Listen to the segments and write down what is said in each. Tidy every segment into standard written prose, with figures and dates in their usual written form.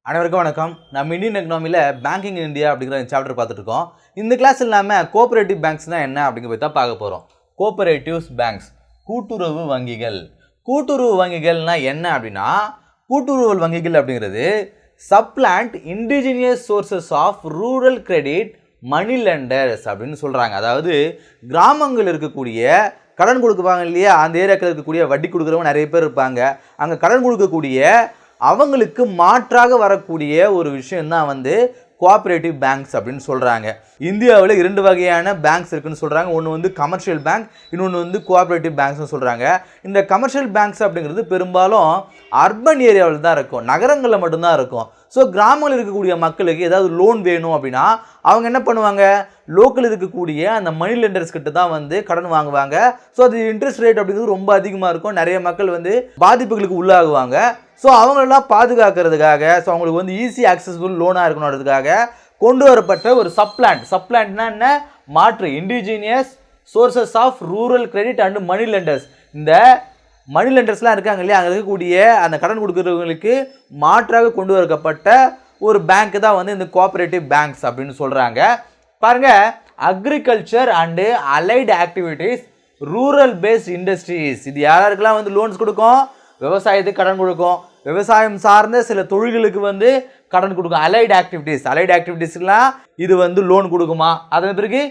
அனைவருக்கும் வணக்கம். நம்ம இந்தியன் எக்கனாமியில் பேங்கிங் இன் இந்தியா அப்படிங்கிற சாப்டர் பார்த்துட்டு இருக்கோம். இந்த கிளாஸ் இல்லாமல் கோஆபரேட்டிவ் பேங்க்ஸ்னால் என்ன அப்படிங்கிற பற்றி தான் பார்க்க போகிறோம். கோஆபரேட்டிவ்ஸ் பேங்க்ஸ், கூட்டுறவு வங்கிகள். கூட்டுறவு வங்கிகள்னால் என்ன அப்படின்னா, கூட்டுறவு வங்கிகள் அப்படிங்கிறது supplant indigenous sources of rural credit money lenders அப்படின்னு சொல்கிறாங்க. அதாவது கிராமங்கள் இருக்கக்கூடிய கடன் கொடுக்குவாங்க இல்லையா, அந்த ஏரியாக்கள் இருக்கக்கூடிய வட்டி கொடுக்குறவங்க நிறைய பேர் இருப்பாங்க. அங்கே கடன் கொடுக்கக்கூடிய அவங்களுக்கு மாற்றாக வரக்கூடிய ஒரு விஷயம் தான் கோஆபரேட்டிவ் பேங்க்ஸ் அப்படின்னு சொல்கிறாங்க. இந்தியாவில் 2 வகையான பேங்க்ஸ் இருக்குன்னு சொல்கிறாங்க. ஒன்று கமர்ஷியல் பேங்க், இன்னொன்று கோஆபரேட்டிவ் பேங்க்ஸ்னு சொல்கிறாங்க. இந்த கமர்ஷியல் பேங்க்ஸ் அப்படிங்கிறது பெரும்பாலும் அர்பன் ஏரியாவில் தான் இருக்கும், நகரங்களில் மட்டும்தான் இருக்கும். ஸோ கிராமங்களில் இருக்கக்கூடிய மக்களுக்கு ஏதாவது லோன் வேணும் அப்படின்னா அவங்க என்ன பண்ணுவாங்க, லோக்கல் இருக்கக்கூடிய அந்த மணி லெண்டர்ஸ் கிட்ட தான் கடன் வாங்குவாங்க. ஸோ அது இன்ட்ரெஸ்ட் ரேட் அப்படிங்கிறது ரொம்ப அதிகமாக இருக்கும். நிறைய மக்கள் பாதிப்புகளுக்கு உள்ளாகுவாங்க. ஸோ அவங்களெல்லாம் பாதுகாக்கிறதுக்காக, ஸோ அவங்களுக்கு ஈஸி ஆக்சஸபிள் லோனாக இருக்கணுன்றதுக்காக கொண்டு வரப்பட்ட ஒரு சப்ளாண்ட்னா என்ன, மாற்று indigenous sources of rural credit and money lenders. இந்த மணி லெண்டர்ஸ்லாம் இருக்காங்க இல்லையா, அங்கே இருக்கக்கூடிய அந்த கடன் கொடுக்குறவங்களுக்கு மாற்றாக கொண்டு வரப்பட்ட ஒரு பேங்க் தான் இந்த கோஆபரேட்டிவ் பேங்க்ஸ் அப்படின்னு சொல்கிறாங்க. பாருங்கள், agriculture and allied activities, rural paste industries, இது யாருக்கெல்லாம் லோன்ஸ் கொடுக்கும், விவசாயத்துக்கு கடன் கொடுக்கும், விவசாயம் சார்ந்த சில தொழில்களுக்கு கடன் கொடுக்கும். அலைடு ஆக்டிவிட்டீஸ்லாம் இது லோன் கொடுக்குமா. அதன் பிறகு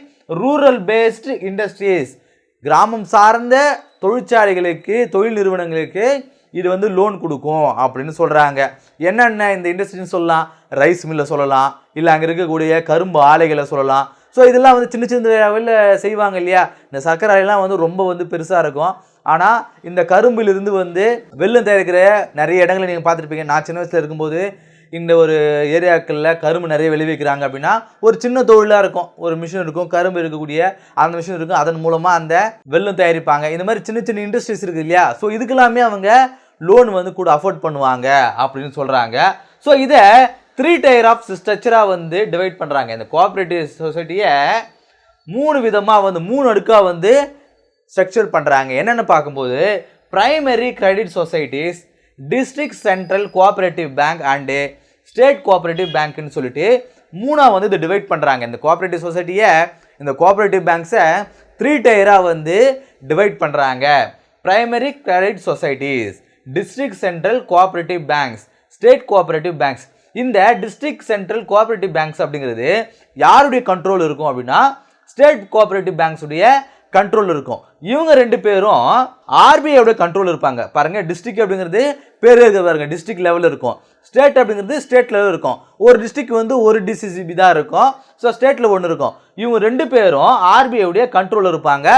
ரூரல் பேஸ்டு இண்டஸ்ட்ரீஸ், கிராமம் சார்ந்த தொழிற்சாலைகளுக்கு, தொழில் நிறுவனங்களுக்கு இது லோன் கொடுக்கும் அப்படின்னு சொல்கிறாங்க. என்னென்ன இந்த இண்டஸ்ட்ரின்னு சொல்லலாம், ரைஸ் மில்லை சொல்லலாம், இல்லை அங்கே இருக்கக்கூடிய கரும்பு ஆலைகளை சொல்லலாம். ஸோ இதெல்லாம் சின்ன சின்ன லெவலில் செய்வாங்க இல்லையா. இந்த சர்க்கரை ஆலைலாம் ரொம்ப பெருசாக இருக்கும். ஆனால் இந்த கரும்பிலிருந்து வெல்லம் தயாரிக்கிற நிறைய இடங்களை நீங்கள் பார்த்துருப்பீங்க. நான் சின்ன வயசில் இருக்கும்போது இந்த ஒரு ஏரியாக்களில் கரும்பு நிறைய விளைவிக்கிறாங்க அப்படின்னா ஒரு சின்ன தொழிலாக இருக்கும், ஒரு மிஷின் இருக்கும், கரும்பு இருக்கக்கூடிய அந்த மிஷின் இருக்கும், அதன் மூலமாக அந்த வெல்லம் தயாரிப்பாங்க. இந்த மாதிரி சின்ன சின்ன இண்டஸ்ட்ரீஸ் இருக்குது இல்லையா. ஸோ இதுக்கெல்லாமே அவங்க லோன் கூட அஃபோர்ட் பண்ணுவாங்க அப்படின்னு சொல்கிறாங்க. ஸோ இதை 3 tier ஆஃப் ஸ்ட்ரக்சராக டிவைட் பண்ணுறாங்க. இந்த கோஆபரேட்டிவ் சொசைட்டியை 3 விதமாக 3 அடுக்காக ஸ்ட்ரக்சர் பண்ணுறாங்க. என்னென்னு பார்க்கும்போது primary credit societies, district central cooperative bank and state cooperative பேங்க்னு சொல்லிட்டு 3ஆக இது டிவைட் பண்ணுறாங்க. இந்த கோஆபரேட்டிவ் சொசைட்டியை, இந்த கோஆபரேட்டிவ் பேங்க்ஸை 3 tier டிவைட் பண்ணுறாங்க. Primary credit societies, district central cooperative banks, state cooperative banks. இந்த டிஸ்ட்ரிக்ட் சென்ட்ரல் கோஆபரேட்டிவ் பேங்க்ஸ் அப்படிங்கிறது யாருடைய கண்ட்ரோல் இருக்கும் அப்படின்னா, ஸ்டேட் கோஆபரேட்டிவ் பேங்க்ஸுடைய கண்ட்ரோல் இருக்கும். இவங்க 2 பேரும் ஆர்பிஐயோட கண்ட்ரோல் இருப்பாங்க. பாருங்க, டிஸ்ட்ரிக்ட் அப்படிங்கிறது பேர் இருக்க பாருங்க, டிஸ்ட்ரிக்ட் லெவலில் இருக்கும். ஸ்டேட் அப்படிங்கிறது ஸ்டேட் லெவலில் இருக்கும். ஒரு டிஸ்ட்ரிக்ட் ஒரு டிசிசிபி தான் இருக்கும். ஸோ ஸ்டேட்டில் ஒன்று இருக்கும். இவங்க 2 பேரும் ஆர்பிஐடைய கண்ட்ரோல் இருப்பாங்க,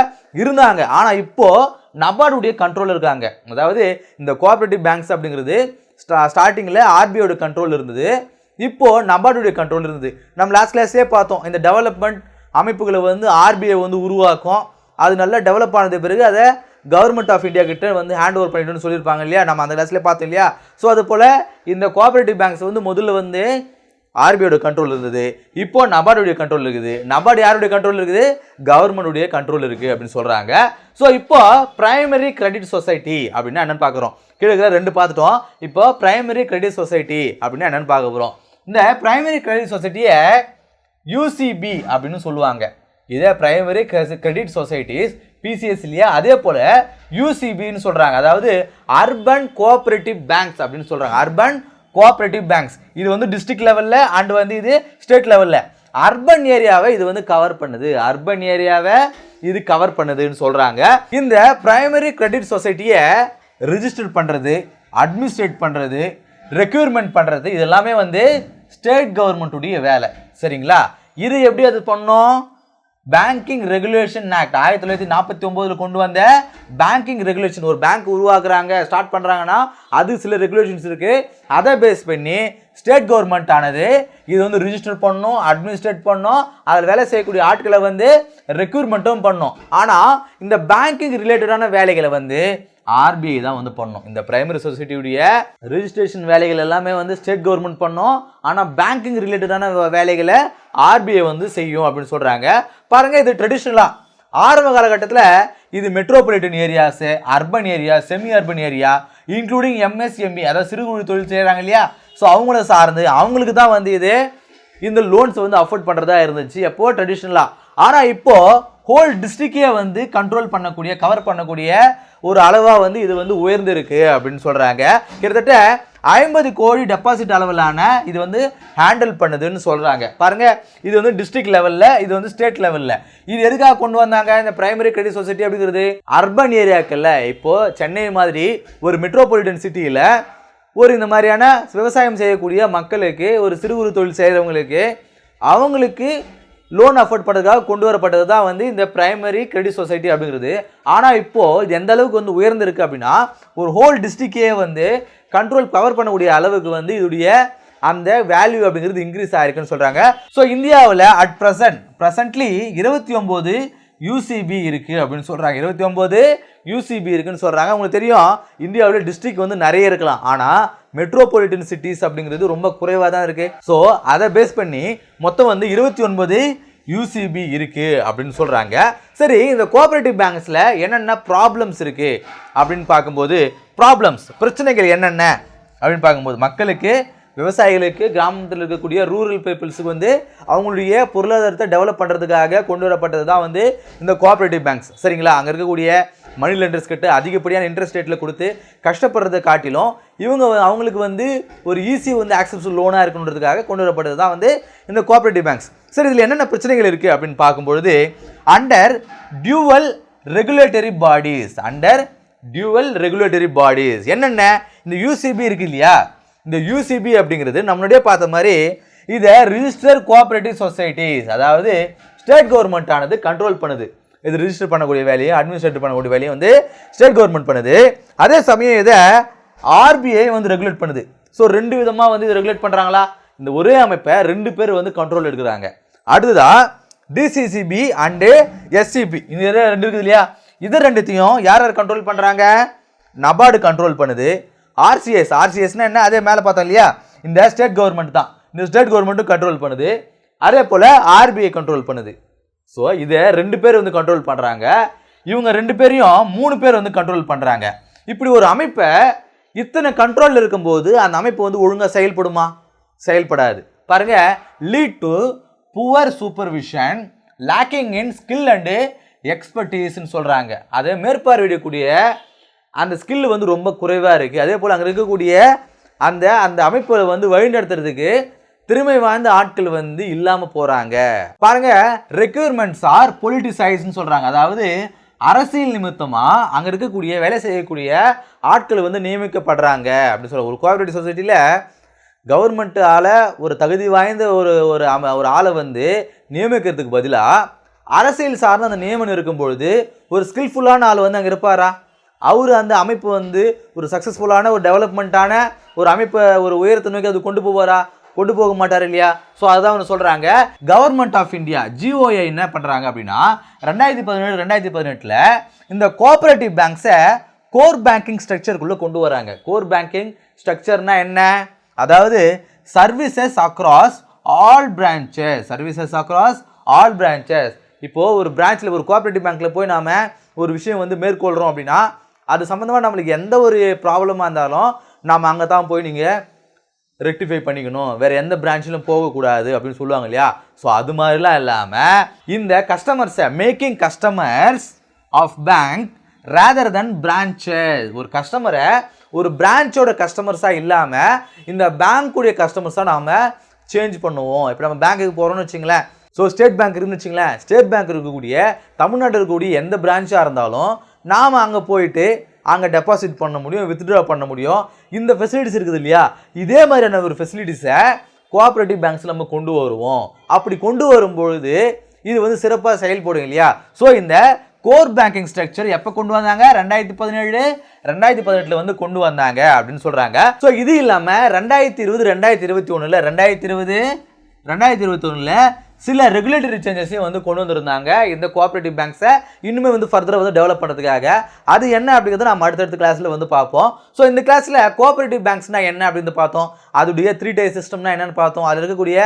இருந்தாங்க. ஆனால் இப்போது நபார்டுடைய கண்ட்ரோல் இருக்காங்க. அதாவது இந்த கோஆபரேட்டிவ் பேங்க்ஸ் அப்படிங்கிறது ஸ்டார்டிங்கில் ஆர்பிஐயோட கண்ட்ரோல் இருந்தது, இப்போது நபார்டுடைய கண்ட்ரோல் இருந்தது. நம்ம லாஸ்ட் கிளாஸே பார்த்தோம், இந்த டெவலப்மெண்ட் அமைப்புகளை ஆர்பிஐ உருவாக்கும். அது நல்லா டெவலப் ஆனது பிறகு அதை கவர்மெண்ட் ஆஃப் இந்தியா கிட்ட ஹேண்ட் ஓவர் பண்ணிட்டுன்னு சொல்லியிருப்பாங்க இல்லையா, நம்ம அந்த கிளாஸ்லேயே பார்த்தோம் இல்லையா. ஸோ அது போல் இந்த கோஆபரேட்டிவ் பேங்க்ஸ் முதல்ல ஆர்பிஐயோட கண்ட்ரோல் இருந்தது, இப்போ நபார்டுடைய கண்ட்ரோல் இருக்குது. நபார்டு யாருடைய கண்ட்ரோல் இருக்குது, கவர்மெண்டுடைய கண்ட்ரோல் இருக்குது அப்படின்னு சொல்கிறாங்க. ஸோ இப்போ பிரைமரி கிரெடிட் சொசைட்டி அப்படின்னா என்னென்னு பார்க்குறோம். கீழே 2 பார்த்துட்டோம். இப்போ பிரைமரி கிரெடிட் சொசைட்டி அப்படின்னா என்னென்னு பார்க்க போகிறோம். இந்த பிரைமரி கிரெடிட் சொசைட்டியை யூசிபி அப்படின்னு சொல்லுவாங்க. இதே பிரைமரி கிரெடிட் சொசைட்டிஸ் பிசிஎஸ் இல்லையா, அதே போல் யூசிபின்னு சொல்கிறாங்க. அதாவது அர்பன் கோஆபரேட்டிவ் பேங்க்ஸ் அப்படின்னு சொல்கிறாங்க. அர்பன் கோஆபரேட்டிவ் பேங்க்ஸ் இது டிஸ்ட்ரிக்ட் லெவலில் அண்ட் இது ஸ்டேட் லெவலில் அர்பன் ஏரியாவை இது கவர் பண்ணுது. அர்பன் ஏரியாவை இது கவர் பண்ணுதுன்னு சொல்கிறாங்க. இந்த பிரைமரி கிரெடிட் சொசைட்டியை ரிஜிஸ்டர் பண்ணுறது, அட்மினிஸ்ட்ரேட் பண்ணுறது, ரெக்யூர்மெண்ட் பண்ணுறது, இதெல்லாமே ஸ்டேட் கவர்மெண்ட்டுடைய வேலை. சரிங்களா. இது எப்படி அது பண்ணோம், பேங்கிங் ரெகுலேஷன் ஆக்ட் 1949 கொண்டு வந்த பேங்கிங் ரெகுலேஷன். ஒரு பேங்க் உருவாக்குறாங்க, ஸ்டார்ட் பண்ணுறாங்கன்னா அது சில ரெகுலேஷன்ஸ் இருக்குது. அதை பேஸ் பண்ணி ஸ்டேட் கவர்மெண்ட் ஆனது இது ரிஜிஸ்டர் பண்ணணும், அட்மினிஸ்ட்ரேட் பண்ணணும், அதில் வேலை செய்யக்கூடிய ஆட்களை ரெக்யூர்மெண்ட்டும் பண்ணணும். ஆனால் இந்த பேங்கிங் ரிலேட்டடான வேலைகளை ஆர்பிஐ தான் பண்ணும். இந்த பிரைமரி சொசைட்டியுடைய ரெஜிஸ்ட்ரேஷன் வேலைகள் எல்லாமே ஸ்டேட் கவர்மெண்ட் பண்ணும். ஆனால் பேங்கிங் ரிலேட்டடான வேலைகளை ஆர்பிஐ செய்யும் அப்படின்னு சொல்கிறாங்க. பாருங்கள், இது ட்ரெடிஷ்னலாக ஆரம்ப காலகட்டத்தில் இது metropolitan areas, urban area, semi urban area, including MSME, அதாவது சிறு குறு தொழில் செய்கிறாங்க இல்லையா, ஸோ அவங்கள சார்ந்து அவங்களுக்கு தான் வந்து இது இந்த லோன்ஸ் வந்து அஃபோர்ட் பண்ணுறதா இருந்துச்சு எப்போ ட்ரெடிஷ்னலாக. ஆனால் இப்போது ஹோல் டிஸ்ட்ரிக்டே வந்து கண்ட்ரோல் பண்ணக்கூடிய கவர் பண்ணக்கூடிய ஒரு அளவாக வந்து இது வந்து உயர்ந்திருக்கு அப்படின்னு சொல்கிறாங்க. கிட்டத்தட்ட 50 கோடி டெபாசிட் அளவிலான இது வந்து ஹேண்டில் பண்ணுதுன்னு சொல்கிறாங்க. பாருங்கள், இது வந்து டிஸ்ட்ரிக்ட் லெவலில், இது வந்து ஸ்டேட் லெவலில். இது எதுக்காக கொண்டு வந்தாங்க இந்த பிரைமரி கிரெடிட் சொசைட்டி அப்படிங்கிறது? அர்பன் ஏரியாக்களில் இப்போது சென்னை மாதிரி ஒரு மெட்ரோபாலிட்டன் சிட்டியில் ஒரு இந்த மாதிரியான விவசாயம் செய்யக்கூடிய மக்களுக்கு, ஒரு சிறு குறு தொழில் செய்கிறவங்களுக்கு அவங்களுக்கு லோன் அஃபோர்ட் பண்ணுறதுக்காக கொண்டு வரப்பட்டது தான் வந்து இந்த பிரைமரி கிரெடிட் சொசைட்டி அப்படிங்கிறது. ஆனால் இப்போது இது எந்த அளவுக்கு வந்து உயர்ந்திருக்கு அப்படின்னா ஒரு ஹோல் டிஸ்ட்ரிக்டே வந்து கண்ட்ரோல் கவர் பண்ணக்கூடிய அளவுக்கு வந்து இதோடைய அந்த வேல்யூ அப்படிங்கிறது இன்க்ரீஸ் ஆயிருக்குன்னு சொல்கிறாங்க. ஸோ இந்தியாவில் அட் ப்ரெசன்ட்லி 29 யூசிபி இருக்குது அப்படின்னு சொல்கிறாங்க. 29 யூசிபி இருக்குன்னு சொல்கிறாங்க. உங்களுக்கு தெரியும் இந்தியாவில் டிஸ்ட்ரிக்ட் வந்து நிறைய இருக்கலாம், ஆனால் மெட்ரோபாலிட்டன் சிட்டிஸ் அப்படிங்கிறது ரொம்ப குறைவாக தான் இருக்குது. ஸோ அதை பேஸ் பண்ணி மொத்தம் வந்து 29 யூசிபி இருக்குது அப்படின்னு சொல்கிறாங்க. சரி, இந்த கோஆபரேட்டிவ் பேங்க்ஸில் என்னென்ன ப்ராப்ளம்ஸ் இருக்குது அப்படின்னு பார்க்கும்போது, பிரச்சனைகள் என்னென்ன அப்படின்னு பார்க்கும்போது, மக்களுக்கு, விவசாயிகளுக்கு, கிராமத்தில் இருக்கக்கூடிய ரூரல் பீப்புள்ஸுக்கு வந்து அவங்களுடைய பொருளாதாரத்தை டெவலப் பண்ணுறதுக்காக கொண்டு வரப்பட்டது தான் வந்து இந்த கோஆபரேட்டிவ் பேங்க்ஸ். சரிங்களா? அங்கே இருக்கக்கூடிய மணி லெண்டர்ஸ் கிட்ட அதிகப்படியான இன்ட்ரெஸ்ட் ரேட்டில் கொடுத்து கஷ்டப்படுறதை காட்டிலும் அவங்களுக்கு வந்து ஒரு ஈஸி வந்து ஆக்சஸபிள் லோனாக இருக்கணுன்றதுக்காக கொண்டு வரப்பட்டது தான் வந்து இந்த கோஆபரேட்டிவ் பேங்க்ஸ். சரி, இதில் என்னென்ன பிரச்சனைகள் இருக்குது அப்படின்னு பார்க்கும்பொழுது, அண்டர் டியூவல் ரெகுலேட்டரி பாடிஸ் என்னென்ன? இந்த யூசிபி இருக்கு இல்லையா, இந்த யூசிபி அப்படிங்கிறது நம்மளுடைய பார்த்த மாதிரி இதை ரிஜிஸ்டர் கோஆபரேட்டிவ் சொசைட்டிஸ், அதாவது ஸ்டேட் கவர்மெண்ட் ஆனது கண்ட்ரோல் பண்ணுது. இது ரிஜிஸ்டர் பண்ணக்கூடிய வேலையை, அட்மினிஸ்ட்ரேட் பண்ணக்கூடிய வேலையை வந்து ஸ்டேட் கவர்மெண்ட் பண்ணுது. அதே சமயம் இதை ஆர்பிஐ வந்து ரெகுலேட் பண்ணுது. ஸோ 2 விதமாக வந்து இதை ரெகுலேட் பண்ணுறாங்களா? இந்த ஒரே அமைப்பை 2 பேர் வந்து கண்ட்ரோல் எடுக்கிறாங்க. அடுத்ததான் டிசிசிபி அண்டு எஸ்சிபி, இந்த 2 இருக்குது இல்லையா, இது 2த்தையும் யார் கண்ட்ரோல் பண்ணுறாங்க? நபார்டு கண்ட்ரோல் பண்ணுது. ஆர்சிஎஸ்னா என்ன? அதே மேலே பார்த்தோம் இல்லையா, இந்த ஸ்டேட் கவர்மெண்ட் தான். இந்த ஸ்டேட் கவர்மெண்ட்டும் கண்ட்ரோல் பண்ணுது. அதே போல் ஆர்பிஐ கண்ட்ரோல் பண்ணுது. ஸோ இதை 2 பேர் வந்து கண்ட்ரோல் பண்ணுறாங்க. இவங்க 2 பேரையும் 3 பேர் வந்து கண்ட்ரோல் பண்ணுறாங்க. இப்படி ஒரு அமைப்பை இத்தனை கண்ட்ரோல் இருக்கும்போது அந்த அமைப்பு வந்து ஒழுங்காக செயல்படுமா? செயல்படாது. பாருங்க, lead to poor supervision, lacking in skill and எக்ஸ்பர்டீஸ்ன்னு சொல்கிறாங்க. அதை மேற்பார்வையிடக்கூடிய அந்த ஸ்கில் வந்து ரொம்ப குறைவாக இருக்குது. அதே போல் அங்கே இருக்கக்கூடிய அந்த அந்த அமைப்பை வந்து வழிநடத்துறதுக்கு திறமை வாய்ந்த ஆட்கள் வந்து இல்லாமல் போகிறாங்க. பாருங்க, ரெக்யூர்மெண்ட்ஸ் ஆர் பொலிட்டிசைஸ்ன்னு சொல்கிறாங்க. அதாவது அரசியல் நிமித்தமாக அங்கே இருக்கக்கூடிய வேலை செய்யக்கூடிய ஆட்கள் வந்து நியமிக்கப்படுறாங்க அப்படின்னு சொல்ல. ஒரு கோஆபரேட்டிவ் சொசைட்டியில் கவர்மெண்ட்டால் ஒரு தகுதி வாய்ந்த ஒரு ஆளை வந்து நியமிக்கிறதுக்கு பதிலாக அரசியல் சார்ந்த அந்த நியமனம் இருக்கும்பொழுது ஒரு ஸ்கில்ஃபுல்லான ஆள் வந்து அங்கே இருப்பாரா? அவர் அந்த அமைப்பு வந்து ஒரு சக்ஸஸ்ஃபுல்லான ஒரு டெவலப்மெண்ட்டான ஒரு அமைப்பை ஒரு உயரத்தை நோக்கி அது கொண்டு போவாரா? கொண்டு போக மாட்டார் இல்லையா? ஸோ அதான் ஒன்று சொல்கிறாங்க. கவர்மெண்ட் ஆஃப் இந்தியா GOI என்ன பண்ணுறாங்க அப்படின்னா 2017-2018 இந்த கோஆபரேட்டிவ் பேங்க்ஸை கோர் பேங்கிங் ஸ்ட்ரக்சருக்குள்ளே கொண்டு வராங்க. கோர் பேங்கிங் ஸ்ட்ரக்சர்னா என்ன? அதாவது சர்வீசஸ் அக்ராஸ் ஆல் பிரான்ச்சஸ். இப்போது ஒரு பிரான்ச்சில், ஒரு கோஆபரேட்டிவ் பேங்க்கில் போய் நாம் ஒரு விஷயம் வந்து மேற்கொள்கிறோம் அப்படின்னா அது சம்மந்தமாக நம்மளுக்கு எந்த ஒரு ப்ராப்ளமாக இருந்தாலும் நாம் அங்கே தான் போய் நீங்கள் ரெக்டிஃபை பண்ணிக்கணும், வேறு எந்த பிரான்ச்சிலும் போகக்கூடாது அப்படின்னு சொல்லுவாங்க இல்லையா? ஸோ அது மாதிரிலாம் இல்லாமல் இந்த கஸ்டமர்ஸை making customers of bank rather than branches, ஒரு கஸ்டமரை ஒரு பிரான்ச்சோட கஸ்டமர்ஸாக இல்லாமல் இந்த பேங்க்குடைய கஸ்டமர்ஸாக நாம் சேஞ்ச் பண்ணுவோம். இப்போ நம்ம பேங்க்குக்கு போகிறோம்னு வச்சுங்களேன், ஸோ ஸ்டேட் பேங்க் இருக்குன்னு வச்சுங்களேன், ஸ்டேட் பேங்க் இருக்கக்கூடிய தமிழ்நாட்டில் இருக்கக்கூடிய எந்த பிரான்ச்சாக இருந்தாலும் நாம் அங்கே போயிட்டு அங்கே டெபாசிட் பண்ண முடியும், வித்ட்ரா பண்ண முடியும். இந்த ஃபெசிலிட்டிஸ் இருக்குது இல்லையா, இதே மாதிரியான ஒரு ஃபெசிலிட்டிஸை கோஆபரேட்டிவ் பேங்க்ஸில் நம்ம கொண்டு வருவோம். அப்படி கொண்டு வரும்பொழுது இது வந்து சிறப்பாக செயல்படும் இல்லையா? ஸோ இந்த கோர் பேங்கிங் ஸ்ட்ரக்சர் எப்போ கொண்டு வந்தாங்க? 2018 வந்து கொண்டு வந்தாங்க அப்படின்னு சொல்கிறாங்க. ஸோ இது இல்லாமல் 2020-2021 சில ரெகுலேட்டரி சேஞ்சஸையும் வந்து கொண்டு வந்திருந்தாங்க இந்த கோஆபரேட்டிவ் பேங்க்ஸை இன்னுமே வந்து ஃபர்தராக வந்து டெவலப் பண்ணுறதுக்காக. அது என்ன அப்படிங்கிறத நம்ம அடுத்தடுத்த கிளாஸில் வந்து பார்ப்போம். ஸோ இந்த கிளாஸில் கோஆபரேட்டிவ் பேங்க்ஸ்னா என்ன அப்படின்னு பார்த்தோம், அதுடைய 3-tier சிஸ்டம்னா என்னென்னு பார்த்தோம், அதில் இருக்கக்கூடிய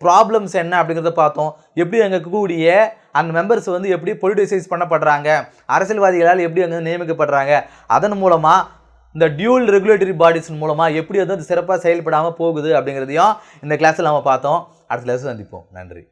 ப்ராப்ளம்ஸ் என்ன அப்படிங்கிறத பார்த்தோம், எப்படி அங்கே இருக்கக்கூடிய அந்த மெம்பர்ஸ் வந்து எப்படி பொலிட்டிசைஸ் பண்ணப்படுறாங்க, அரசியல்வாதிகளால் எப்படி அங்கே நியமிக்கப்படுறாங்க, அதன் மூலமாக இந்த டியூல் ரெகுலேட்டரி பாடிஸ் மூலமாக எப்படி வந்து சிறப்பாக செயல்படாமல் போகுது அப்படிங்கிறதையும் இந்த கிளாஸில் நம்ம பார்த்தோம். அடுத்த கிளாஸில் சந்திப்போம். நன்றி.